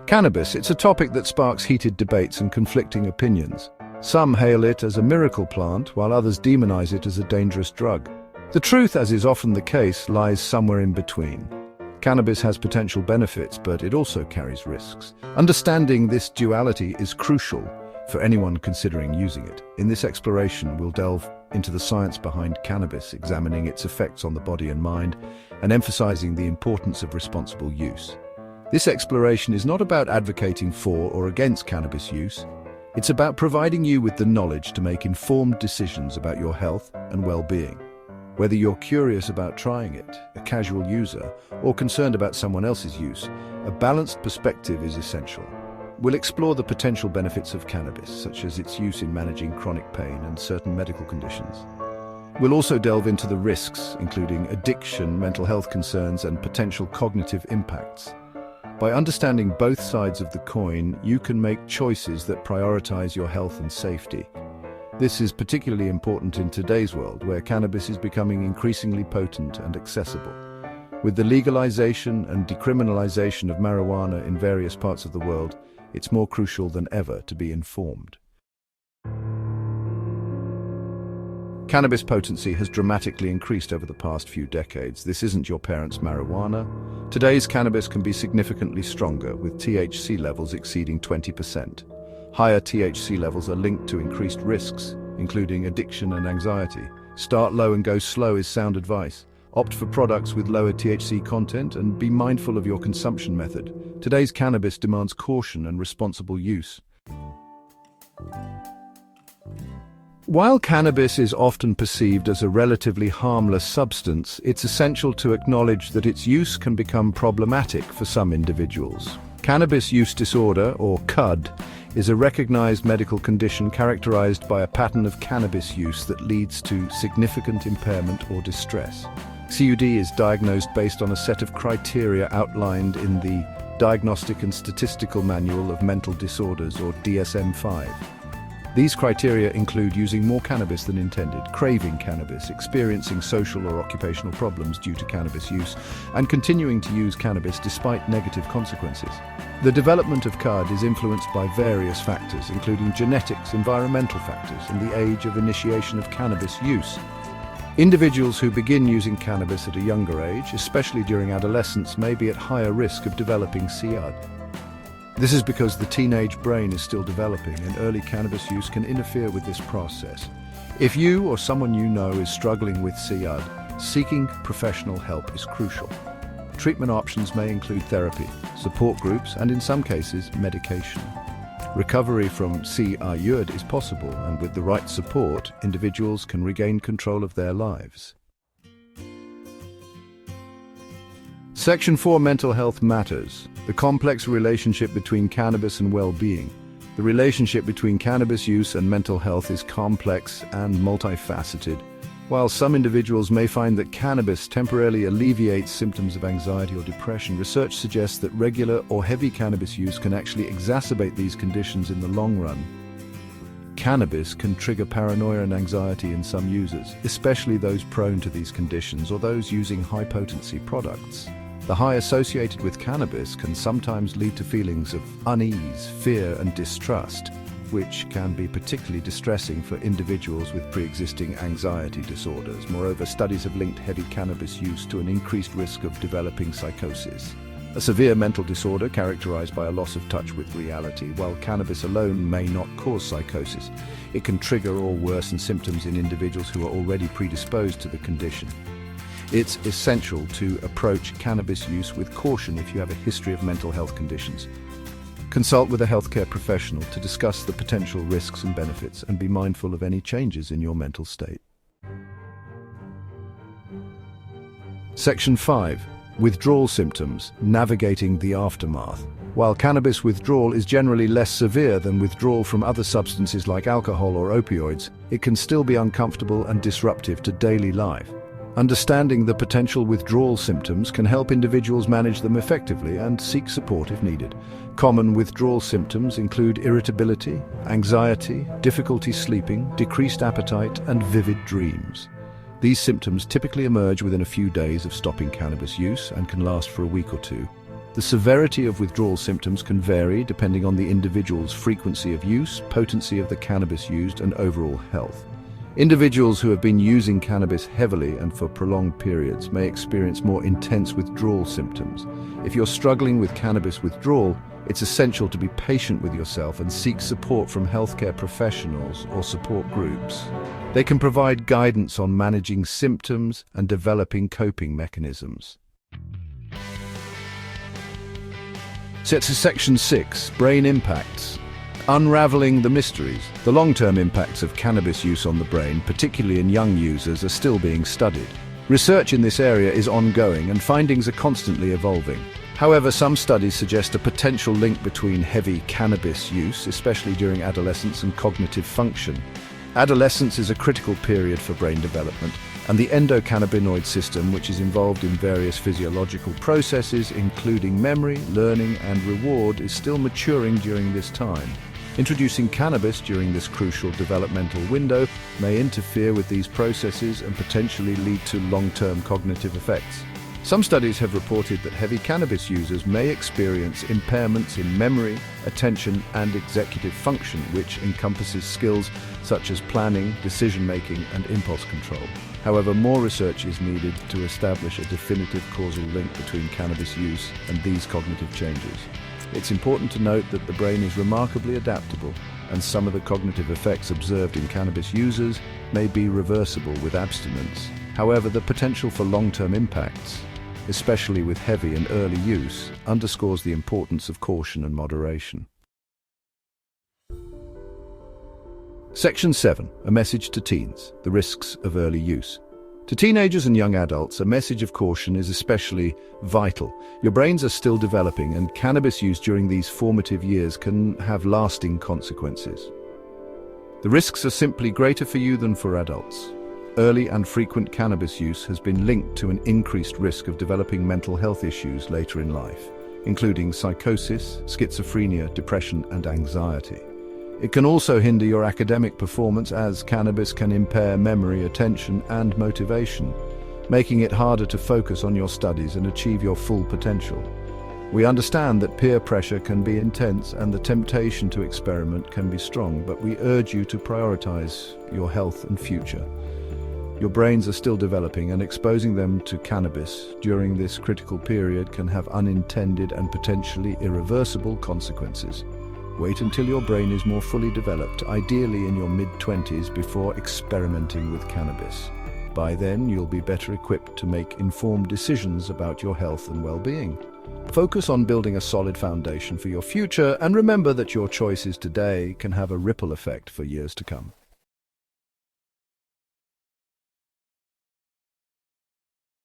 Cannabis, it's a topic that sparks heated debates and conflicting opinions. Some hail it as a miracle plant, while others demonize it as a dangerous drug. The truth, as is often the case, lies somewhere in between. Cannabis has potential benefits, but it also carries risks. Understanding this duality is crucial for anyone considering using it. In this exploration, we'll delve into the science behind cannabis, examining its effects on the body and mind, and emphasizing the importance of responsible use. This exploration is not about advocating for or against cannabis use. It's about providing you with the knowledge to make informed decisions about your health and well-being. Whether you're curious about trying it, a casual user, or concerned about someone else's use, a balanced perspective is essential. We'll explore the potential benefits of cannabis, such as its use in managing chronic pain and certain medical conditions. We'll also delve into the risks, including addiction, mental health concerns, and potential cognitive impacts. By understanding both sides of the coin, you can make choices that prioritize your health and safety. This is particularly important in today's world, where cannabis is becoming increasingly potent and accessible. With the legalization and decriminalization of marijuana in various parts of the world, it's more crucial than ever to be informed. Cannabis potency has dramatically increased over the past few decades. This isn't your parents' marijuana. Today's cannabis can be significantly stronger, with THC levels exceeding 20%. Higher THC levels are linked to increased risks, including addiction and anxiety. Start low and go slow is sound advice. Opt for products with lower THC content and be mindful of your consumption method. Today's cannabis demands caution and responsible use. While cannabis is often perceived as a relatively harmless substance, it's essential to acknowledge that its use can become problematic for some individuals. Cannabis use disorder, or CUD, is a recognized medical condition characterized by a pattern of cannabis use that leads to significant impairment or distress. CUD is diagnosed based on a set of criteria outlined in the Diagnostic and Statistical Manual of Mental Disorders, or DSM-5. These criteria include using more cannabis than intended, craving cannabis, experiencing social or occupational problems due to cannabis use, and continuing to use cannabis despite negative consequences. The development of CUD is influenced by various factors, including genetics, environmental factors, and the age of initiation of cannabis use. Individuals who begin using cannabis at a younger age, especially during adolescence, may be at higher risk of developing CUD. This is because the teenage brain is still developing, and early cannabis use can interfere with this process. If you or someone you know is struggling with CUD, seeking professional help is crucial. Treatment options may include therapy, support groups, and in some cases, medication. Recovery from CUD is possible, and with the right support, individuals can regain control of their lives. Section 4: Mental Health Matters. The complex relationship between cannabis and well-being. The relationship between cannabis use and mental health is complex and multifaceted. While some individuals may find that cannabis temporarily alleviates symptoms of anxiety or depression, research suggests that regular or heavy cannabis use can actually exacerbate these conditions in the long run. Cannabis can trigger paranoia and anxiety in some users, especially those prone to these conditions or those using high-potency products. The high associated with cannabis can sometimes lead to feelings of unease, fear, and distrust, which can be particularly distressing for individuals with pre-existing anxiety disorders. Moreover, studies have linked heavy cannabis use to an increased risk of developing psychosis, a severe mental disorder characterized by a loss of touch with reality. While cannabis alone may not cause psychosis, it can trigger or worsen symptoms in individuals who are already predisposed to the condition. It's essential to approach cannabis use with caution if you have a history of mental health conditions. Consult with a healthcare professional to discuss the potential risks and benefits, and be mindful of any changes in your mental state. Section 5: Withdrawal symptoms, navigating the aftermath. While cannabis withdrawal is generally less severe than withdrawal from other substances like alcohol or opioids, it can still be uncomfortable and disruptive to daily life. Understanding the potential withdrawal symptoms can help individuals manage them effectively and seek support if needed. Common withdrawal symptoms include irritability, anxiety, difficulty sleeping, decreased appetite, and vivid dreams. These symptoms typically emerge within a few days of stopping cannabis use and can last for a week or two. The severity of withdrawal symptoms can vary depending on the individual's frequency of use, potency of the cannabis used, and overall health. Individuals who have been using cannabis heavily and for prolonged periods may experience more intense withdrawal symptoms. If you're struggling with cannabis withdrawal, it's essential to be patient with yourself and seek support from healthcare professionals or support groups. They can provide guidance on managing symptoms and developing coping mechanisms. Section 6, Brain Impacts. Unraveling the mysteries. The long-term impacts of cannabis use on the brain, particularly in young users, are still being studied. Research in this area is ongoing and findings are constantly evolving. However, some studies suggest a potential link between heavy cannabis use, especially during adolescence, and cognitive function. Adolescence is a critical period for brain development, and the endocannabinoid system, which is involved in various physiological processes, including memory, learning, and reward, is still maturing during this time. Introducing cannabis during this crucial developmental window may interfere with these processes and potentially lead to long-term cognitive effects. Some studies have reported that heavy cannabis users may experience impairments in memory, attention, and executive function, which encompasses skills such as planning, decision-making, and impulse control. However, more research is needed to establish a definitive causal link between cannabis use and these cognitive changes. It's important to note that the brain is remarkably adaptable, and some of the cognitive effects observed in cannabis users may be reversible with abstinence. However, the potential for long-term impacts, especially with heavy and early use, underscores the importance of caution and moderation. Section 7, a message to teens, the risks of early use. To teenagers and young adults, a message of caution is especially vital. Your brains are still developing, and cannabis use during these formative years can have lasting consequences. The risks are simply greater for you than for adults. Early and frequent cannabis use has been linked to an increased risk of developing mental health issues later in life, including psychosis, schizophrenia, depression, and anxiety. It can also hinder your academic performance, as cannabis can impair memory, attention, and motivation, making it harder to focus on your studies and achieve your full potential. We understand that peer pressure can be intense and the temptation to experiment can be strong, but we urge you to prioritize your health and future. Your brains are still developing, and exposing them to cannabis during this critical period can have unintended and potentially irreversible consequences. Wait until your brain is more fully developed, ideally in your mid-20s, before experimenting with cannabis. By then, you'll be better equipped to make informed decisions about your health and well-being. Focus on building a solid foundation for your future, and remember that your choices today can have a ripple effect for years to come.